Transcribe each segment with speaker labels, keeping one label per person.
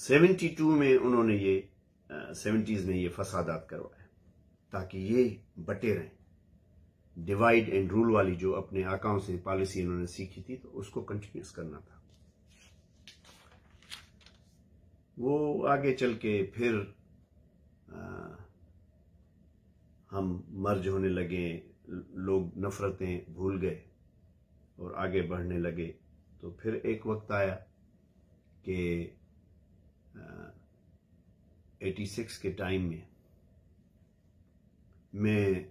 Speaker 1: 72 में उन्होंने ये 70s में ये फसादात करवाए ताकि ये बटे रहें। डिवाइड एंड रूल वाली जो अपने आकाओं से पॉलिसी इन्होंने सीखी थी, तो उसको कंटिन्यूस करना था। वो आगे चल के फिर हम मर्ज होने लगे, लोग नफरतें भूल गए और आगे बढ़ने लगे। तो फिर एक वक्त आया कि 86 के टाइम में मैं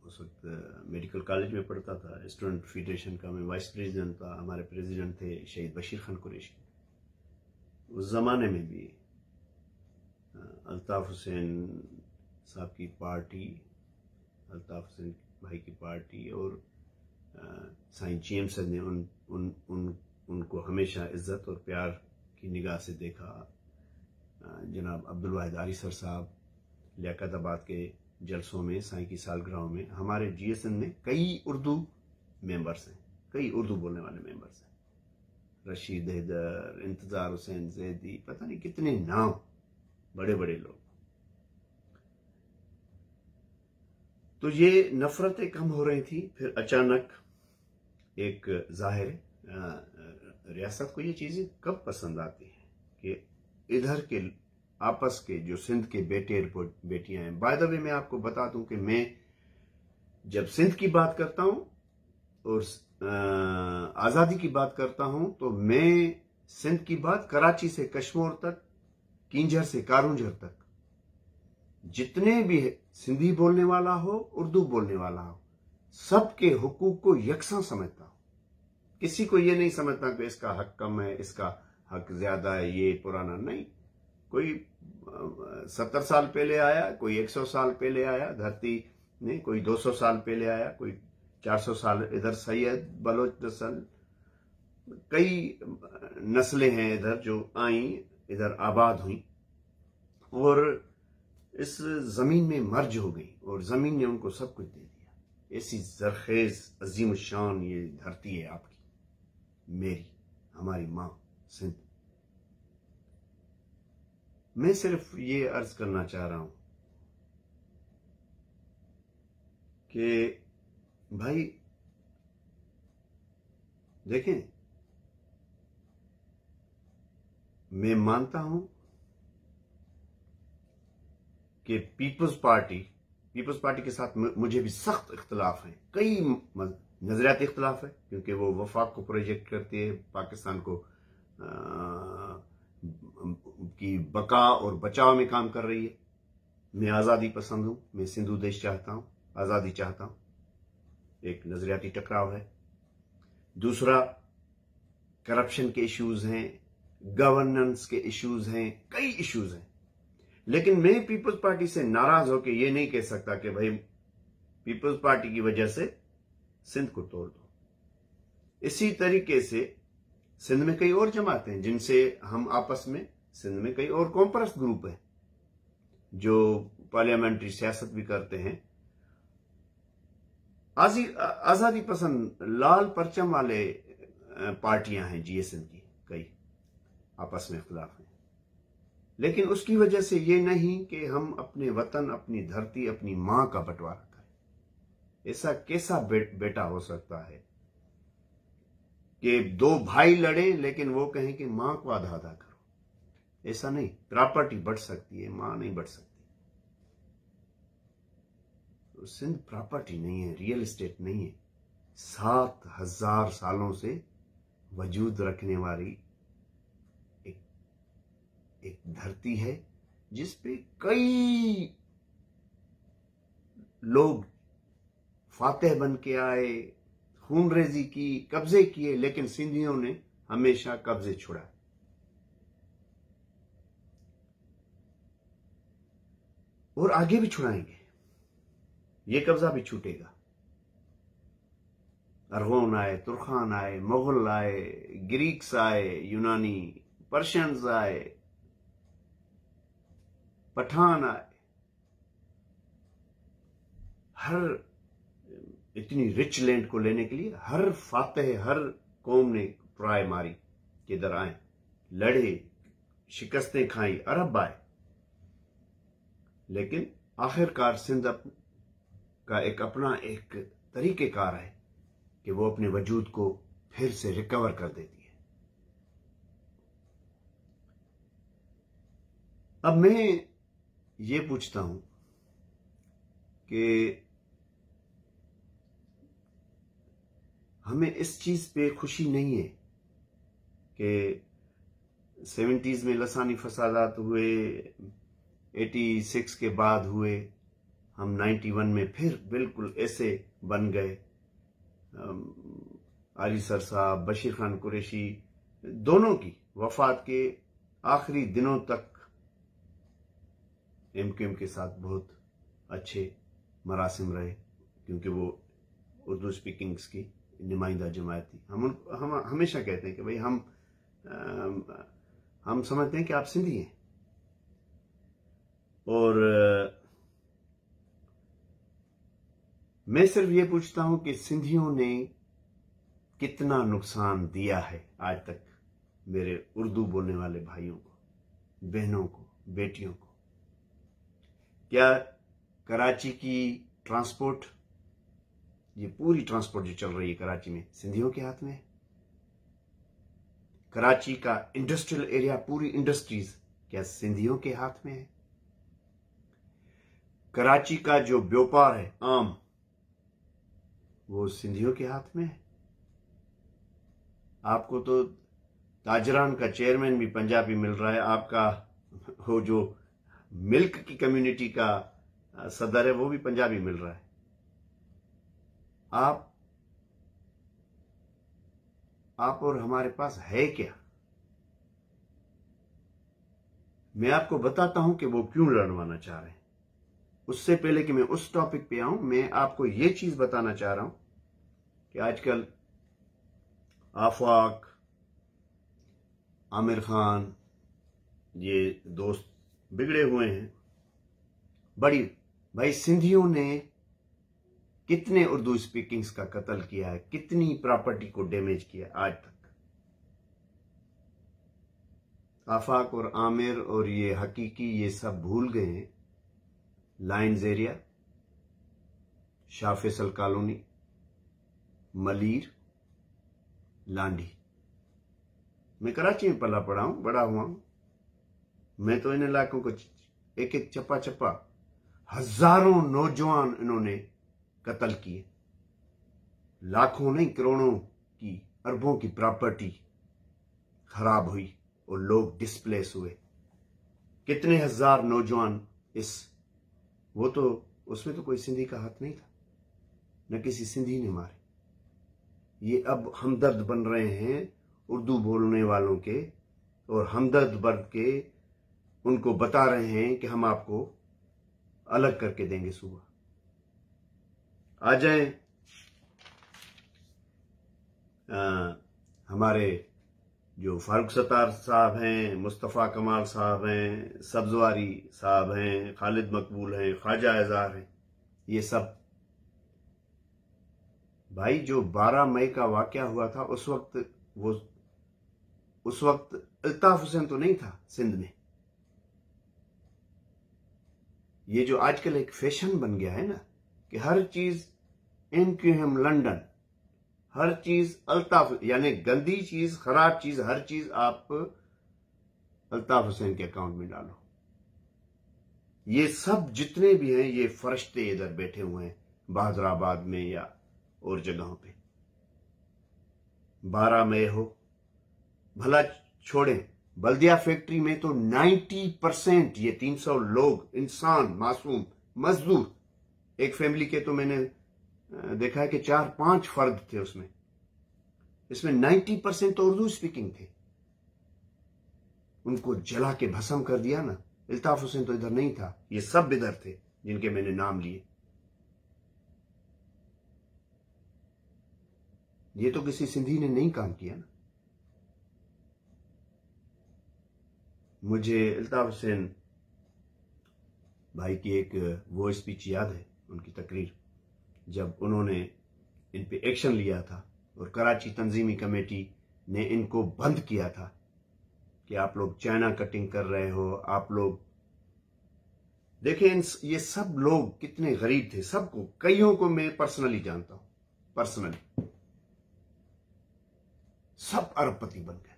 Speaker 1: उस वक्त मेडिकल कॉलेज में पढ़ता था, स्टूडेंट फेडरेशन का मैं वाइस प्रेसिडेंट था। हमारे प्रेसिडेंट थे शहीद बशीर खान कुरैशी। उस ज़माने में भी अल्ताफ़ हुसैन साहब की पार्टी, अल्ताफ़ हुसैन भाई की पार्टी और साईं जीएम सर ने उनको हमेशा इज्जत और प्यार की निगाह से देखा। जनाब अब्दुल वाहिद आरी सर साहब लियाकताबाद के जलसों में, साईं की सालगिरह में, हमारे जीएसएन में कई उर्दू मेंबर्स हैं, कई उर्दू बोलने वाले मेंबर्स हैं। रशीद हैदर, इंतजार हुसैन जैदी, पता नहीं कितने नाम, बड़े बड़े लोग। तो ये नफरतें कम हो रही थी। फिर अचानक एक जाहिर रियासत को ये चीजें कब पसंद आती हैं कि इधर के आपस के जो सिंध के बेटे और बेटियां हैं। बाय द वे मैं आपको बता दूं कि मैं जब सिंध की बात करता हूं और आजादी की बात करता हूं, तो मैं सिंध की बात कराची से कश्मीर तक, किंजर से कारूंझर तक, जितने भी सिंधी बोलने वाला हो, उर्दू बोलने वाला हो, सबके हुकूक को यकसा समझता हूं। किसी को ये नहीं समझता कि इसका हक कम है, इसका हक ज्यादा है, ये पुराना नहीं। कोई 70 साल पहले आया, कोई 100 साल पहले आया धरती में, कोई 200 साल पहले आया, कोई 400 साल इधर सैयद बलोच नस्ल, कई नस्लें हैं इधर जो आई, इधर आबाद हुई और इस जमीन में मर्ज हो गई और जमीन ने उनको सब कुछ दे दिया। ऐसी जरखेज अजीम शान ये धरती है आपकी, मेरी, हमारी माँ सिंध। मैं सिर्फ ये अर्ज करना चाह रहा हूं कि भाई देखें, मैं मानता हूं कि पीपल्स पार्टी के साथ मुझे भी सख्त इख्तलाफ है, कई नजरियाती इख्तलाफ है, क्योंकि वो वफाक को प्रोजेक्ट करती है, पाकिस्तान को की बका और बचाव में काम कर रही है। मैं आज़ादी पसंद हूं, मैं सिंधु देश चाहता हूं, आज़ादी चाहता हूं। एक नजरियाती टकराव है। दूसरा, करप्शन के इश्यूज हैं, गवर्नेंस के इश्यूज हैं, कई इश्यूज हैं। लेकिन मैं पीपल्स पार्टी से नाराज होकर ये नहीं कह सकता कि भाई पीपल्स पार्टी की वजह से सिंध को तोड़ दो। इसी तरीके से सिंध में कई और जमातें हैं जिनसे हम आपस में, सिंध में कई और कॉम्परस ग्रुप हैं जो पार्लियामेंट्री सियासत भी करते हैं। आजादी पसंद लाल परचम वाले पार्टियां हैं जीएसएन की, कई आपस में इख्तिलाफ हैं। लेकिन उसकी वजह से ये नहीं कि हम अपने वतन, अपनी धरती, अपनी मां का बंटवारा करें। ऐसा कैसा बेटा हो सकता है कि दो भाई लड़े लेकिन वो कहें कि मां को आधा आधा करो? ऐसा नहीं। प्रॉपर्टी बढ़ सकती है, मां नहीं बढ़ सकती। तो सिंध प्रॉपर्टी नहीं है, रियल एस्टेट नहीं है। 7000 सालों से वजूद रखने वाली एक धरती है जिस पे कई लोग फातेह बन के आए, खून रेजी की, कब्जे किए, लेकिन सिंधियों ने हमेशा कब्जे छुड़ाए। और आगे भी छुड़ाएंगे, ये कब्जा भी छूटेगा। अरगोन आए, तुर्खान आए, मुगल आए, ग्रीक्स आए, यूनानी, पर्शियंस आए, पठान आए, हर इतनी रिच लैंड को लेने के लिए हर फातेह, हर कौम ने ट्राई मारी कि इधर आए, लड़े, शिकस्तें खाई, अरब आए, लेकिन आखिरकार सिंध का एक अपना एक तरीक़ेकार है कि वो अपने वजूद को फिर से रिकवर कर देती है। अब मैं ये पूछता हूं कि हमें इस चीज पे खुशी नहीं है कि 70s में लसानी फसादात हुए, 86 के बाद हुए, हम 91 में फिर बिल्कुल ऐसे बन गए। आली सर साहब, बशीर खान कुरैशी, दोनों की वफात के आखिरी दिनों तक MQM के साथ बहुत अच्छे मरासिम रहे, क्योंकि वो उर्दू स्पीकिंग्स की नुमाइंदा जमात थी। हम हमेशा कहते हैं कि भाई हम समझते हैं कि आप सिंधी हैं, और मैं सिर्फ ये पूछता हूं कि सिंधियों ने कितना नुकसान दिया है आज तक मेरे उर्दू बोलने वाले भाइयों को, बहनों को, बेटियों को। क्या कराची की ट्रांसपोर्ट, ये पूरी ट्रांसपोर्ट जो चल रही है कराची में, सिंधियों के हाथ में है? कराची का इंडस्ट्रियल एरिया, पूरी इंडस्ट्रीज क्या सिंधियों के हाथ में है? कराची का जो व्यापार है आम, वो सिंधियों के हाथ में है? आपको तो ताजरान का चेयरमैन भी पंजाबी मिल रहा है, आपका वो जो मिल्क की कम्युनिटी का सदर है वो भी पंजाबी मिल रहा है। आप और हमारे पास है क्या? मैं आपको बताता हूं कि वो क्यों लड़वाना चाह रहे हैं। उससे पहले कि मैं उस टॉपिक पे आऊं, मैं आपको ये चीज बताना चाह रहा हूं कि आजकल आफाक, आमिर खान, ये दोस्त बिगड़े हुए हैं। बड़ी भाई, सिंधियों ने कितने उर्दू स्पीकिंग्स का कत्ल किया है, कितनी प्रॉपर्टी को डैमेज किया आज तक। आफाक और आमिर और ये हकीकी ये सब भूल गए हैं। Lines Area, Shah Faisal Colony, Malir, Landhi. मैं कराची में पला पड़ा हूं, बड़ा हुआ हूं। मैं तो इन इलाकों को एक एक चप्पा चप्पा, हजारों नौजवान इन्होंने कत्ल किए, लाखों नहीं करोड़ों की, अरबों की प्रॉपर्टी खराब हुई और लोग डिस्प्लेस हुए। कितने हजार नौजवान वो तो उसमें तो कोई सिंधी का हाथ नहीं था, न किसी सिंधी ने मारे। ये अब हमदर्द बन रहे हैं उर्दू बोलने वालों के, और हमदर्द बन के उनको बता रहे हैं कि हम आपको अलग करके देंगे सुबह। आ जाए हमारे जो फारूक सत्तार साहब हैं, मुस्तफ़ा कमाल साहब हैं, सब्जवारी साहब हैं, खालिद मकबूल हैं, ख्वाजा एजार हैं, ये सब भाई जो 12 मई का वाकया हुआ था उस वक्त अल्ताफ हुसैन तो नहीं था सिंध में। ये जो आजकल एक फैशन बन गया है ना कि हर चीज MQM लंदन, हर चीज अल्ताफ, यानी गंदी चीज, खराब चीज, हर चीज आप अल्ताफ हुसैन के अकाउंट में डालो। ये सब जितने भी हैं ये फरिश्ते इधर बैठे हुए हैं बहादुराबाद में या और जगहों पे। 12 मई हो, भला छोड़ें, बल्दिया फैक्ट्री में तो 90% ये 300 लोग, इंसान, मासूम, मजदूर, एक फैमिली के तो मैंने देखा है कि 4-5 फर्द थे उसमें, इसमें 90% तो उर्दू स्पीकिंग थे। उनको जला के भस्म कर दिया ना। अल्ताफ हुसैन तो इधर नहीं था, ये सब इधर थे जिनके मैंने नाम लिए। ये तो किसी सिंधी ने नहीं काम किया ना। मुझे अल्ताफ हुसैन भाई की एक वो स्पीच याद है, उनकी तकरीर, जब उन्होंने इन पे एक्शन लिया था और कराची तंजीमी कमेटी ने इनको बंद किया था कि आप लोग चाइना कटिंग कर रहे हो, आप लोग देखें ये सब लोग कितने गरीब थे, सबको, कईयों को मैं पर्सनली जानता हूं, पर्सनली सब अरबपति बन गए।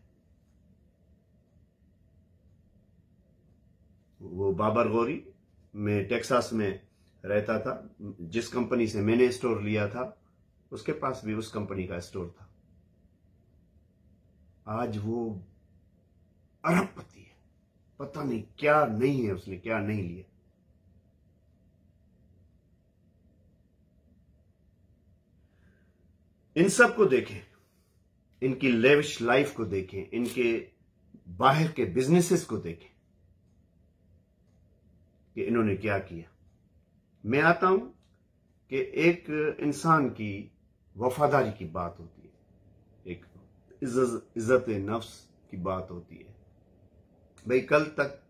Speaker 1: वो बाबर गौरी, मैं टेक्सास में रहता था, जिस कंपनी से मैंने स्टोर लिया था उसके पास भी उस कंपनी का स्टोर था। आज वो अरबपति है, पता नहीं क्या नहीं है उसने, क्या नहीं लिया। इन सब को देखें, इनकी लेविश लाइफ को देखें, इनके बाहर के बिजनेसेस को देखें कि इन्होंने क्या किया। मैं आता हूं कि एक इंसान की वफादारी की बात होती है, एक इज्जत नफ्स की बात होती है। भाई कल तक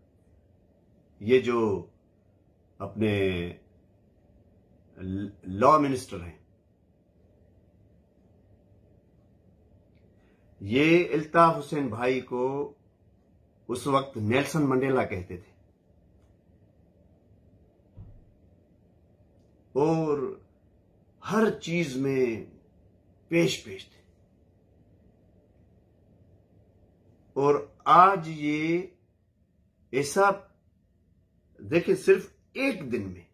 Speaker 1: ये जो अपने लॉ मिनिस्टर हैं, ये इल्ताफ हुसैन भाई को उस वक्त नेल्सन मंडेला कहते थे और हर चीज में पेश थे। और आज ये ऐसा, देखिए, सिर्फ एक दिन में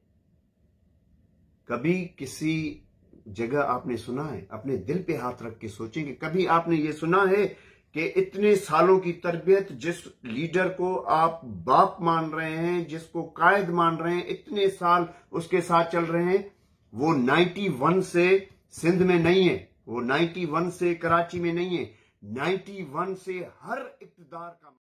Speaker 1: कभी किसी जगह आपने सुना है, अपने दिल पे हाथ रख के सोचेंगे, कभी आपने ये सुना है कि इतने सालों की तरबियत, जिस लीडर को आप बाप मान रहे हैं, जिसको कायद मान रहे हैं, इतने साल उसके साथ चल रहे हैं, वो 91 से सिंध में नहीं है, वो 91 से कराची में नहीं है, 91 से हर इक़्तिदार का